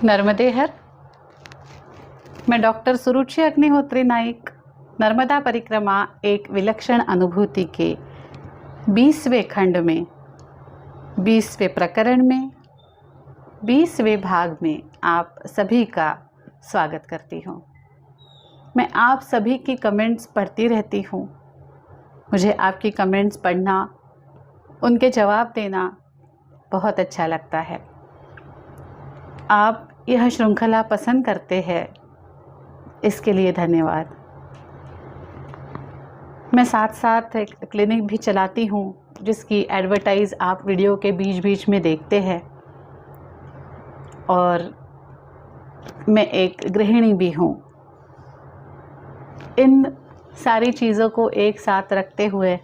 नर्मदे हर। मैं डॉक्टर सुरुचि अग्निहोत्री नाइक नर्मदा परिक्रमा एक विलक्षण अनुभूति के 20वें खंड में 20वें प्रकरण में 20वें भाग में आप सभी का स्वागत करती हूँ। मैं आप सभी की कमेंट्स पढ़ती रहती हूँ। मुझे आपकी कमेंट्स पढ़ना, उनके जवाब देना बहुत अच्छा लगता है। आप यह श्रृंखला पसंद करते हैं, इसके लिए धन्यवाद। मैं साथ साथ एक क्लिनिक भी चलाती हूँ जिसकी एडवर्टाइज़ आप वीडियो के बीच बीच में देखते हैं, और मैं एक गृहिणी भी हूँ। इन सारी चीज़ों को एक साथ रखते हुए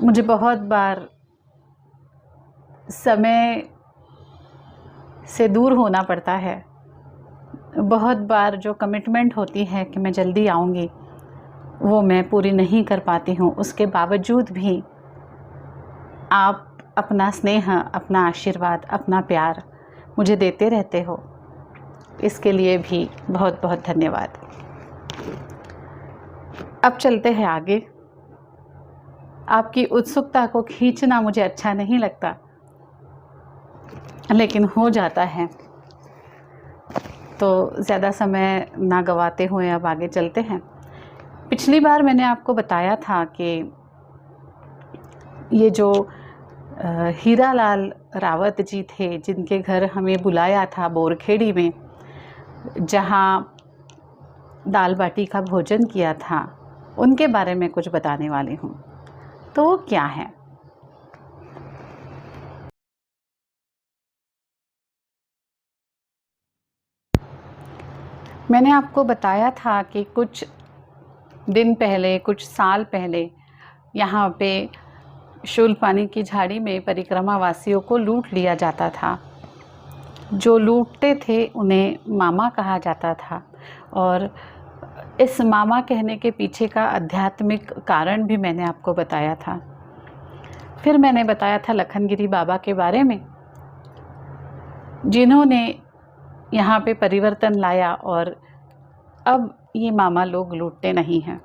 मुझे बहुत बार समय से दूर होना पड़ता है। बहुत बार जो कमिटमेंट होती है कि मैं जल्दी आऊँगी, वो मैं पूरी नहीं कर पाती हूँ। उसके बावजूद भी आप अपना स्नेह, अपना आशीर्वाद, अपना प्यार मुझे देते रहते हो, इसके लिए भी बहुत बहुत धन्यवाद। अब चलते हैं आगे। आपकी उत्सुकता को खींचना मुझे अच्छा नहीं लगता, लेकिन हो जाता है, तो ज़्यादा समय ना गवाते हुए अब आगे चलते हैं। पिछली बार मैंने आपको बताया था कि ये जो हीरालाल रावत जी थे, जिनके घर हमें बुलाया था बोरखेड़ी में, जहाँ दाल बाटी का भोजन किया था, उनके बारे में कुछ बताने वाली हूँ। तो वो क्या है? मैंने आपको बताया था कि कुछ दिन पहले, कुछ साल पहले यहाँ पे शूलपानी की झाड़ी में परिक्रमा वासियों को लूट लिया जाता था। जो लूटते थे उन्हें मामा कहा जाता था, और इस मामा कहने के पीछे का आध्यात्मिक कारण भी मैंने आपको बताया था। फिर मैंने बताया था लखनगिरी बाबा के बारे में, जिन्होंने यहाँ पे परिवर्तन लाया, और अब ये मामा लोग लूटते नहीं हैं।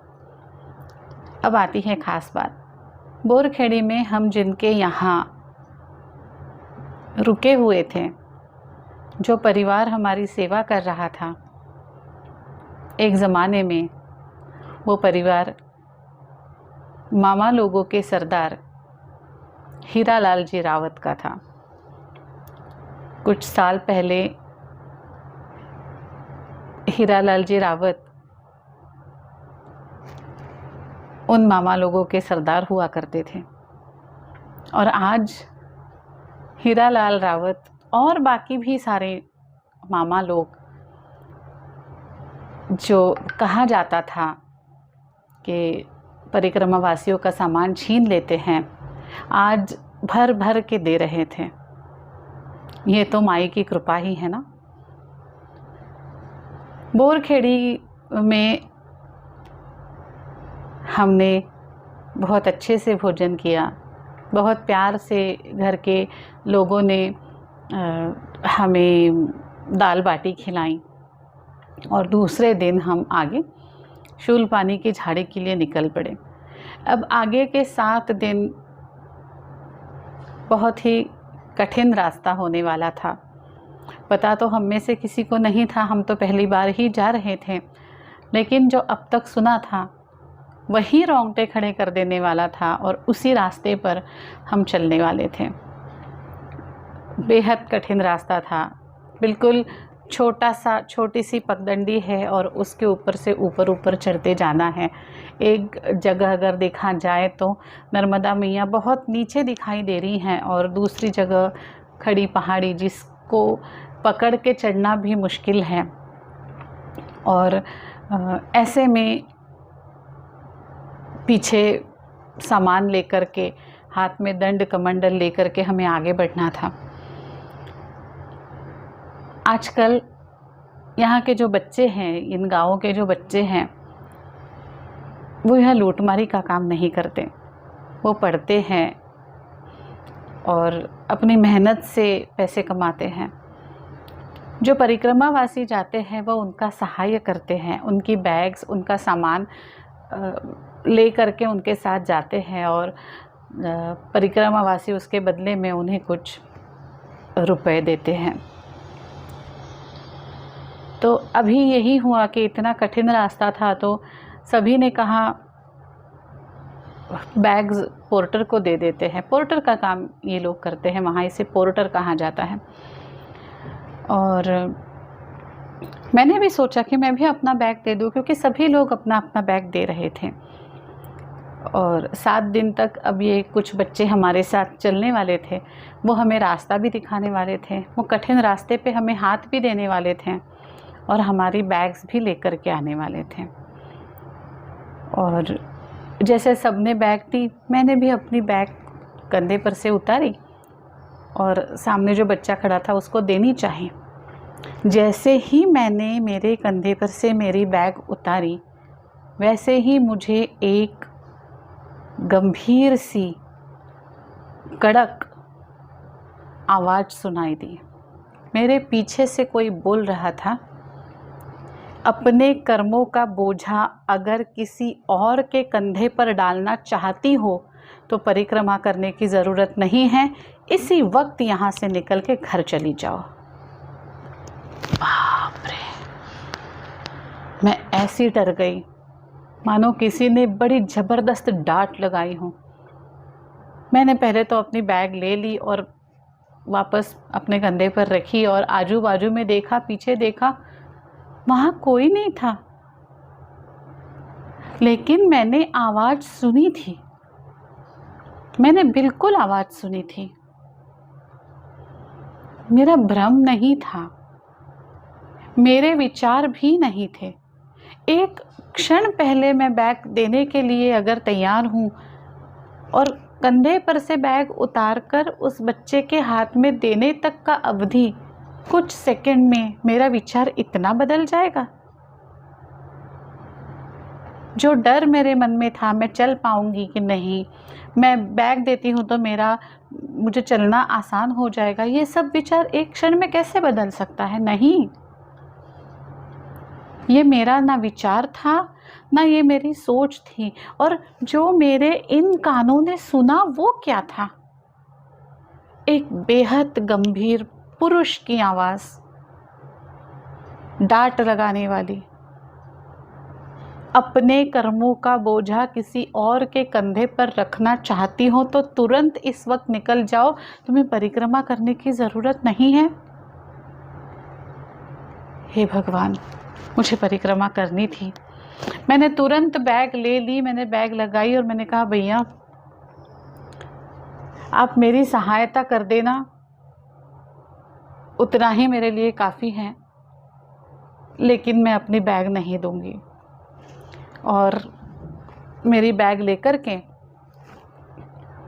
अब आती है ख़ास बात। बोरखेड़ी में हम जिनके यहाँ रुके हुए थे, जो परिवार हमारी सेवा कर रहा था, एक ज़माने में वो परिवार मामा लोगों के सरदार हीरालाल जी रावत का था। कुछ साल पहले हीरालाल जी रावत उन मामा लोगों के सरदार हुआ करते थे, और आज हीरालाल रावत और बाकी भी सारे मामा लोग, जो कहा जाता था कि परिक्रमा वासियों का सामान छीन लेते हैं, आज भर भर के दे रहे थे। ये तो माई की कृपा ही है ना। बोरखेड़ी में हमने बहुत अच्छे से भोजन किया, बहुत प्यार से घर के लोगों ने हमें दाल बाटी खिलाई, और दूसरे दिन हम आगे शूलपानी की झाड़ी के लिए निकल पड़े। अब आगे के 7 दिन बहुत ही कठिन रास्ता होने वाला था। पता तो हम में से किसी को नहीं था, हम तो पहली बार ही जा रहे थे, लेकिन जो अब तक सुना था वही रोंगटे खड़े कर देने वाला था, और उसी रास्ते पर हम चलने वाले थे। बेहद कठिन रास्ता था। बिल्कुल छोटी सी पगडंडी है, और उसके ऊपर से ऊपर चढ़ते जाना है। एक जगह अगर देखा जाए तो नर्मदा मैया बहुत नीचे दिखाई दे रही हैं, और दूसरी जगह खड़ी पहाड़ी जिसको पकड़ के चढ़ना भी मुश्किल है। और ऐसे में पीछे सामान लेकर के, हाथ में दंड कमंडल लेकर के हमें आगे बढ़ना था। आजकल यहाँ के जो बच्चे हैं, इन गाँवों के जो बच्चे हैं, वो यह लूटमारी का काम नहीं करते। वो पढ़ते हैं और अपनी मेहनत से पैसे कमाते हैं। जो परिक्रमावासी जाते हैं वो उनका सहाय करते हैं, उनकी बैग्स, उनका सामान ले करके उनके साथ जाते हैं और परिक्रमावासी उसके बदले में उन्हें कुछ रुपए देते हैं। तो अभी यही हुआ कि इतना कठिन रास्ता था तो सभी ने कहा बैग्स पोर्टर को दे देते हैं। पोर्टर का काम ये लोग करते हैं, वहाँ इसे पोर्टर कहा जाता है। और मैंने भी सोचा कि मैं भी अपना बैग दे दूँ, क्योंकि सभी लोग अपना अपना बैग दे रहे थे। और 7 दिन तक अब ये कुछ बच्चे हमारे साथ चलने वाले थे, वो हमें रास्ता भी दिखाने वाले थे, वो कठिन रास्ते पे हमें हाथ भी देने वाले थे और हमारी बैग्स भी लेकर के आने वाले थे। और जैसे सबने बैग दी, मैंने भी अपनी बैग कंधे पर से उतारी और सामने जो बच्चा खड़ा था उसको देनी चाहिए। जैसे ही मैंने मेरे कंधे पर से मेरी बैग उतारी, वैसे ही मुझे एक गंभीर सी कड़क आवाज़ सुनाई दी। मेरे पीछे से कोई बोल रहा था, अपने कर्मों का बोझा अगर किसी और के कंधे पर डालना चाहती हो तो परिक्रमा करने की ज़रूरत नहीं है, इसी वक्त यहाँ से निकल के घर चली जाओ। बाप रे, मैं ऐसी डर गई मानो किसी ने बड़ी ज़बरदस्त डांट लगाई हो। मैंने पहले तो अपनी बैग ले ली और वापस अपने कंधे पर रखी और आजू बाजू में देखा, पीछे देखा, वहाँ कोई नहीं था। लेकिन मैंने आवाज़ सुनी थी, मैंने बिल्कुल आवाज़ सुनी थी। मेरा भ्रम नहीं था, मेरे विचार भी नहीं थे। एक क्षण पहले मैं बैग देने के लिए अगर तैयार हूँ और कंधे पर से बैग उतारकर उस बच्चे के हाथ में देने तक का अवधि कुछ सेकंड में मेरा विचार इतना बदल जाएगा। जो डर मेरे मन में था, मैं चल पाऊंगी कि नहीं, मैं बैग देती हूँ तो मुझे चलना आसान हो जाएगा, ये सब विचार एक क्षण में कैसे बदल सकता है? नहीं, ये मेरा ना विचार था, ना ये मेरी सोच थी। और जो मेरे इन कानों ने सुना वो क्या था? एक बेहद गंभीर पुरुष की आवाज़, डांट लगाने वाली। अपने कर्मों का बोझा किसी और के कंधे पर रखना चाहती हो तो तुरंत इस वक्त निकल जाओ, तुम्हें परिक्रमा करने की ज़रूरत नहीं है। हे भगवान, मुझे परिक्रमा करनी थी। मैंने तुरंत बैग ले ली, मैंने बैग लगाई और मैंने कहा, भैया आप मेरी सहायता कर देना, उतना ही मेरे लिए काफ़ी है, लेकिन मैं अपनी बैग नहीं दूंगी। और मेरी बैग लेकर के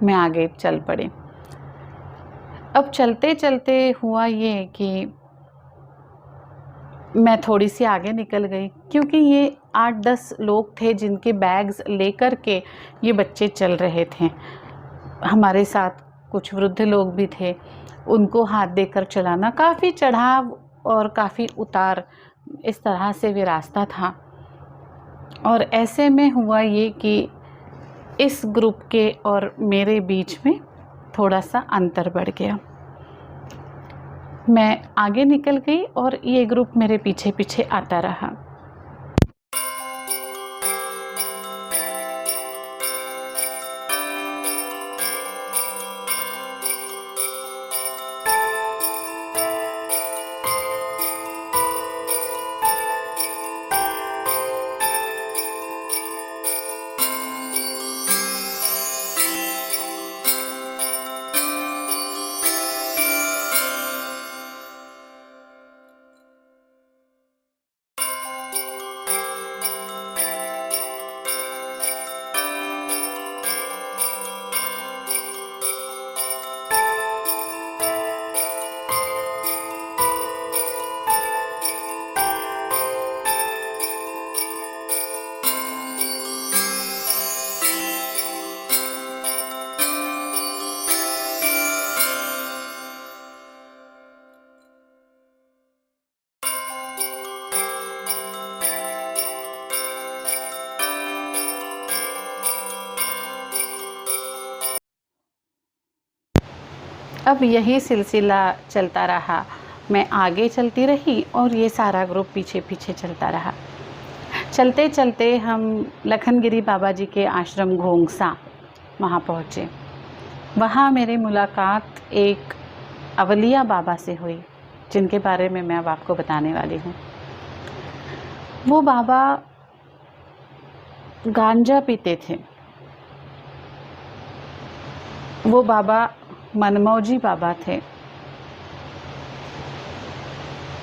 मैं आगे चल पड़ी। अब चलते चलते हुआ ये कि मैं थोड़ी सी आगे निकल गई, क्योंकि ये 8-10 लोग थे जिनके बैग्स लेकर के ये बच्चे चल रहे थे। हमारे साथ कुछ वृद्ध लोग भी थे, उनको हाथ देकर चलाना, काफ़ी चढ़ाव और काफ़ी उतार, इस तरह से भी रास्ता था। और ऐसे में हुआ ये कि इस ग्रुप के और मेरे बीच में थोड़ा सा अंतर बढ़ गया। मैं आगे निकल गई और ये ग्रुप मेरे पीछे पीछे आता रहा। अब यही सिलसिला चलता रहा। मैं आगे चलती रही और ये सारा ग्रुप पीछे पीछे चलता रहा। चलते चलते हम लखनगिरी बाबा जी के आश्रम घोंगसा वहाँ पहुँचे। वहाँ मेरी मुलाकात एक अवलिया बाबा से हुई, जिनके बारे में मैं अब आपको बताने वाली हूँ। वो बाबा गांजा पीते थे। वो बाबा मनमौजी बाबा थे।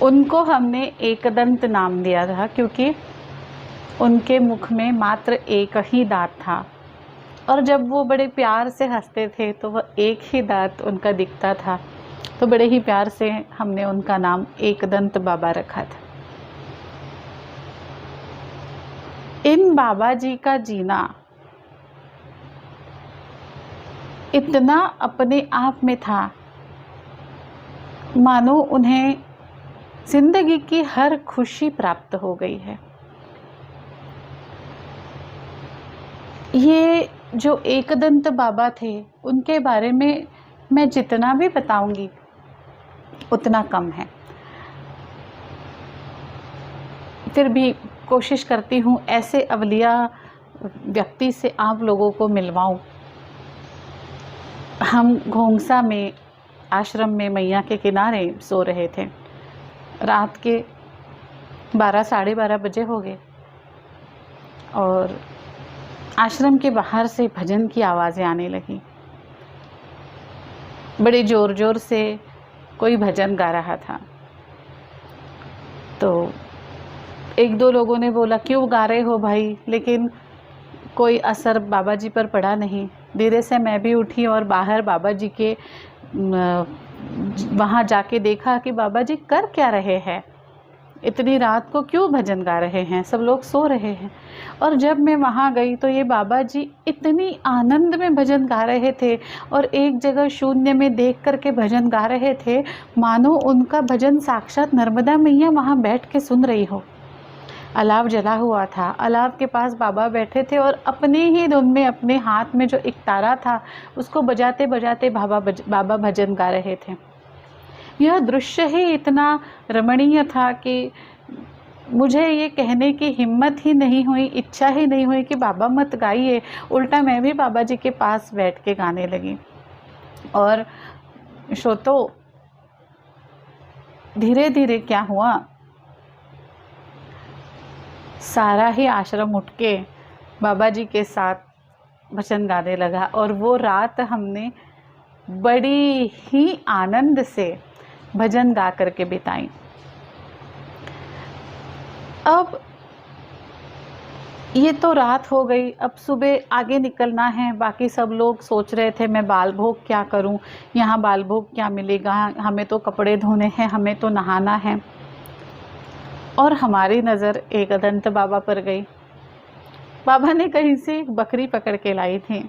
उनको हमने एकदंत नाम दिया था क्योंकि उनके मुख में मात्र एक ही दांत था, और जब वो बड़े प्यार से हंसते थे तो वह एक ही दांत उनका दिखता था, तो बड़े ही प्यार से हमने उनका नाम एकदंत बाबा रखा था। इन बाबा जी का जीना इतना अपने आप में था मानो उन्हें जिंदगी की हर खुशी प्राप्त हो गई है। ये जो एकदंत बाबा थे, उनके बारे में मैं जितना भी बताऊंगी उतना कम है। फिर भी कोशिश करती हूँ ऐसे अवलिया व्यक्ति से आप लोगों को मिलवाऊं। हम घोंगसा में आश्रम में मैया के किनारे सो रहे थे। रात के 12 साढ़े 12 बजे हो गए और आश्रम के बाहर से भजन की आवाज़ें आने लगी। बड़े ज़ोर ज़ोर से कोई भजन गा रहा था। तो एक दो लोगों ने बोला, क्यों गा रहे हो भाई? लेकिन कोई असर बाबा जी पर पड़ा नहीं। धीरे से मैं भी उठी और बाहर बाबा जी के वहाँ जाके देखा कि बाबा जी कर क्या रहे हैं, इतनी रात को क्यों भजन गा रहे हैं, सब लोग सो रहे हैं। और जब मैं वहाँ गई तो ये बाबा जी इतनी आनंद में भजन गा रहे थे और एक जगह शून्य में देख करके भजन गा रहे थे, मानो उनका भजन साक्षात नर्मदा मैया वहाँ बैठ के सुन रही हो। अलाव जला हुआ था, अलाव के पास बाबा बैठे थे और अपने ही धुन में अपने हाथ में जो एक तारा था उसको बजाते बजाते बाबा भजन गा रहे थे। यह दृश्य ही इतना रमणीय था कि मुझे ये कहने की हिम्मत ही नहीं हुई, इच्छा ही नहीं हुई कि बाबा मत गाइए। उल्टा मैं भी बाबा जी के पास बैठ के गाने लगी। और श्रोतो, धीरे धीरे क्या हुआ, सारा ही आश्रम उठ के बाबा जी के साथ भजन गाने लगा और वो रात हमने बड़ी ही आनंद से भजन गा करके बिताई। अब ये तो रात हो गई, अब सुबह आगे निकलना है। बाकी सब लोग सोच रहे थे मैं बाल भोग क्या करूं, यहाँ बाल भोग क्या मिलेगा, हमें तो कपड़े धोने हैं, हमें तो नहाना है। और हमारी नज़र एकदंत बाबा पर गई। बाबा ने कहीं से एक बकरी पकड़ के लाई थी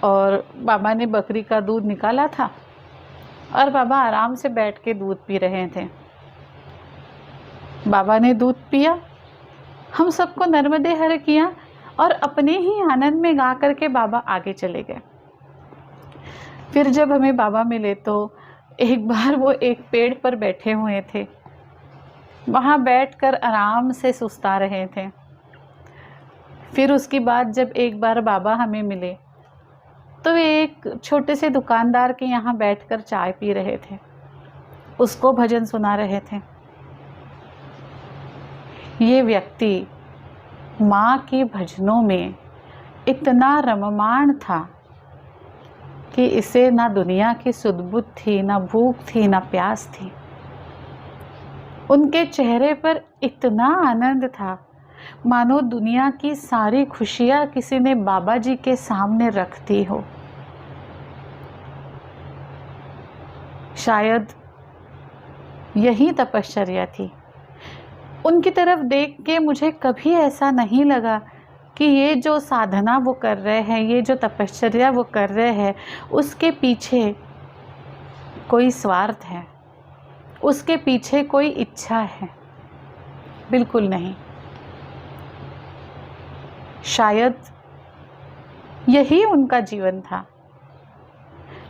और बाबा ने बकरी का दूध निकाला था और बाबा आराम से बैठ के दूध पी रहे थे। बाबा ने दूध पिया, हम सबको नर्मदे हर किया और अपने ही आनंद में गा करके बाबा आगे चले गए। फिर जब हमें बाबा मिले तो एक बार वो एक पेड़ पर बैठे हुए थे, वहाँ बैठकर आराम से सुस्ता रहे थे। फिर उसके बाद जब एक बार बाबा हमें मिले तो वे एक छोटे से दुकानदार के यहाँ बैठकर चाय पी रहे थे, उसको भजन सुना रहे थे। ये व्यक्ति माँ के भजनों में इतना रममाण था कि इसे ना दुनिया की सुध-बुध थी, ना भूख थी, ना प्यास थी। उनके चेहरे पर इतना आनंद था मानो दुनिया की सारी खुशियाँ किसी ने बाबा जी के सामने रख दी हो। शायद यही तपश्चर्या थी। उनकी तरफ देख के मुझे कभी ऐसा नहीं लगा कि ये जो साधना वो कर रहे हैं, ये जो तपश्चर्या वो कर रहे हैं, उसके पीछे कोई स्वार्थ है, उसके पीछे कोई इच्छा है। बिल्कुल नहीं। शायद यही उनका जीवन था।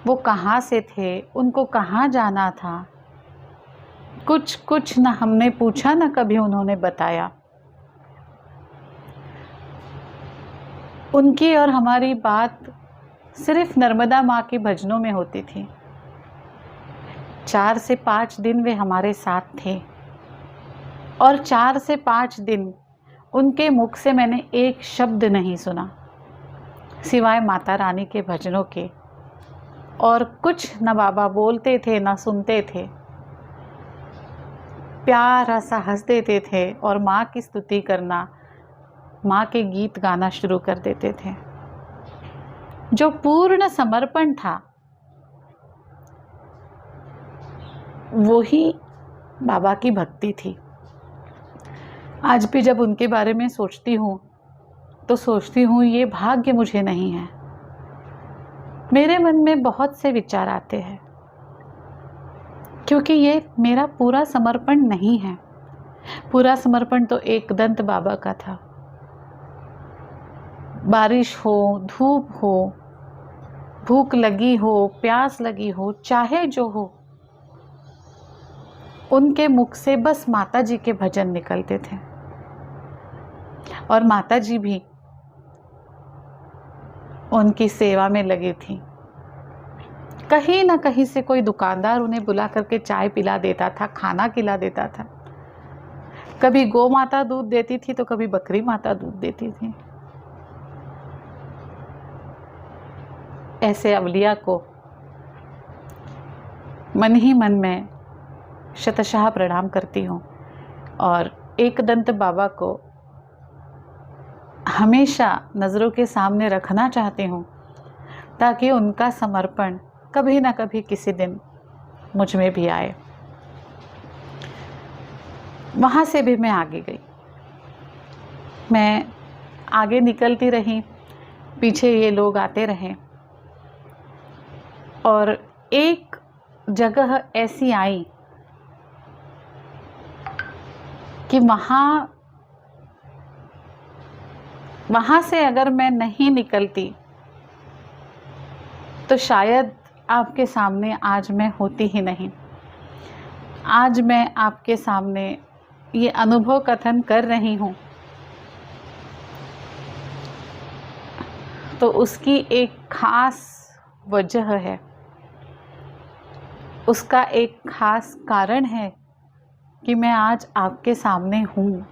वो कहाँ से थे, उनको कहाँ जाना था, कुछ न हमने पूछा न कभी उन्होंने बताया। उनकी और हमारी बात सिर्फ नर्मदा माँ के भजनों में होती थी। 4 से 5 दिन वे हमारे साथ थे और 4 से 5 दिन उनके मुख से मैंने एक शब्द नहीं सुना सिवाय माता रानी के भजनों के। और कुछ न बाबा बोलते थे न सुनते थे, प्यारा सा हंस देते थे और माँ की स्तुति करना, माँ के गीत गाना शुरू कर देते थे। जो पूर्ण समर्पण था वो ही बाबा की भक्ति थी। आज भी जब उनके बारे में सोचती हूँ तो सोचती हूँ ये भाग्य मुझे नहीं है। मेरे मन में बहुत से विचार आते हैं क्योंकि ये मेरा पूरा समर्पण नहीं है। पूरा समर्पण तो एक दंत बाबा का था। बारिश हो, धूप हो, भूख लगी हो, प्यास लगी हो, चाहे जो हो, उनके मुख से बस माता जी के भजन निकलते थे। और माता जी भी उनकी सेवा में लगी थी। कहीं ना कहीं से कोई दुकानदार उन्हें बुला करके चाय पिला देता था, खाना खिला देता था। कभी गौ माता दूध देती थी तो कभी बकरी माता दूध देती थी। ऐसे अवलिया को मन ही मन में शतशः प्रणाम करती हूँ और एक दंत बाबा को हमेशा नज़रों के सामने रखना चाहती हूँ ताकि उनका समर्पण कभी ना कभी किसी दिन मुझ में भी आए। वहाँ से भी मैं आगे गई, मैं आगे निकलती रही, पीछे ये लोग आते रहे और एक जगह ऐसी आई कि वहाँ से अगर मैं नहीं निकलती तो शायद आपके सामने आज मैं होती ही नहीं। आज मैं आपके सामने ये अनुभव कथन कर रही हूँ तो उसकी एक खास वजह है, उसका एक खास कारण है कि मैं आज आपके सामने हूँ।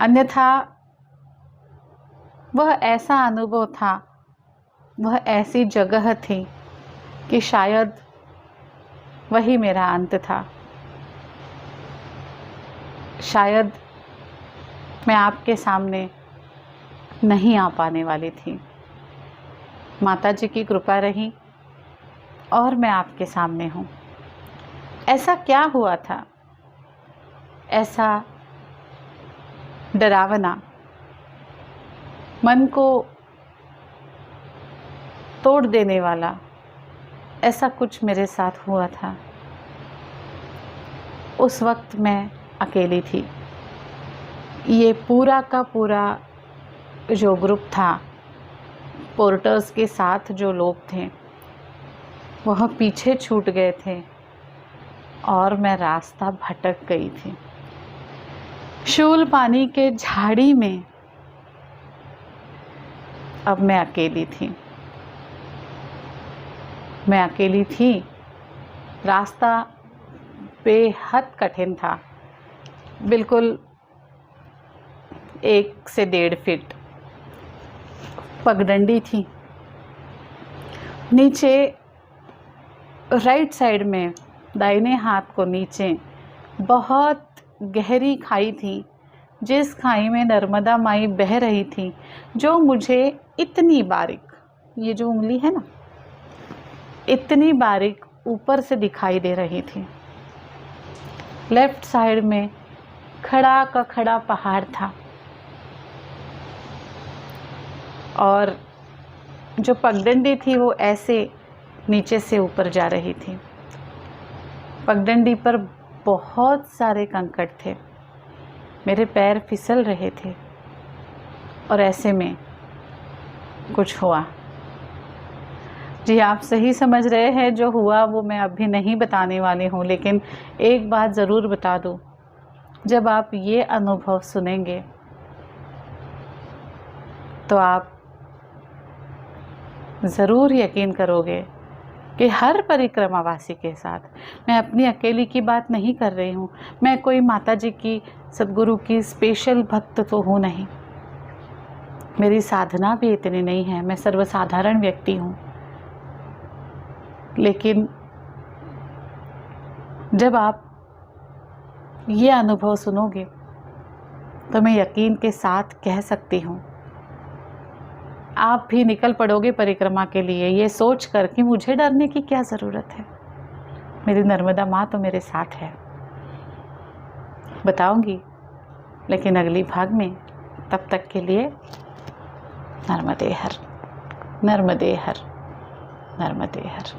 अन्यथा वह ऐसा अनुभव था, वह ऐसी जगह थी कि शायद वही मेरा अंत था। शायद मैं आपके सामने नहीं आ पाने वाली थी। माता जी की कृपा रही और मैं आपके सामने हूँ। ऐसा क्या हुआ था, ऐसा डरावना, मन को तोड़ देने वाला ऐसा कुछ मेरे साथ हुआ था। उस वक्त मैं अकेली थी। ये पूरा का पूरा जो ग्रुप था, पोर्टर्स के साथ जो लोग थे, वह पीछे छूट गए थे और मैं रास्ता भटक गई थी। शूल पानी के झाड़ी में अब मैं अकेली थी। मैं अकेली थी, रास्ता बेहद कठिन था, बिल्कुल 1 से 1.5 फीट पगडंडी थी। नीचे राइट साइड में दाहिने हाथ को नीचे बहुत गहरी खाई थी, जिस खाई में नर्मदा माई बह रही थी, जो मुझे इतनी बारीक, ये जो उंगली है ना, इतनी बारीक ऊपर से दिखाई दे रही थी। लेफ्ट साइड में खड़ा का खड़ा पहाड़ था और जो पगडंडी थी वो ऐसे नीचे से ऊपर जा रही थी। पगडंडी पर बहुत सारे कंकड़ थे, मेरे पैर फिसल रहे थे और ऐसे में कुछ हुआ। जी, आप सही समझ रहे हैं। जो हुआ वो मैं अभी नहीं बताने वाली हूँ, लेकिन एक बात ज़रूर बता दूँ, जब आप ये अनुभव सुनेंगे तो आप ज़रूर यकीन करोगे कि हर परिक्रमावासी के साथ, मैं अपनी अकेली की बात नहीं कर रही हूँ, मैं कोई माता जी की, सद्गुरु की स्पेशल भक्त तो हूँ नहीं, मेरी साधना भी इतनी नहीं है, मैं सर्वसाधारण व्यक्ति हूँ। लेकिन जब आप ये अनुभव सुनोगे तो मैं यकीन के साथ कह सकती हूँ, आप भी निकल पड़ोगे परिक्रमा के लिए, ये सोच कर कि मुझे डरने की क्या ज़रूरत है, मेरी नर्मदा माँ तो मेरे साथ है। बताऊंगी, लेकिन अगली भाग में। तब तक के लिए नर्मदे हर, नर्मदे हर, नर्मदे हर।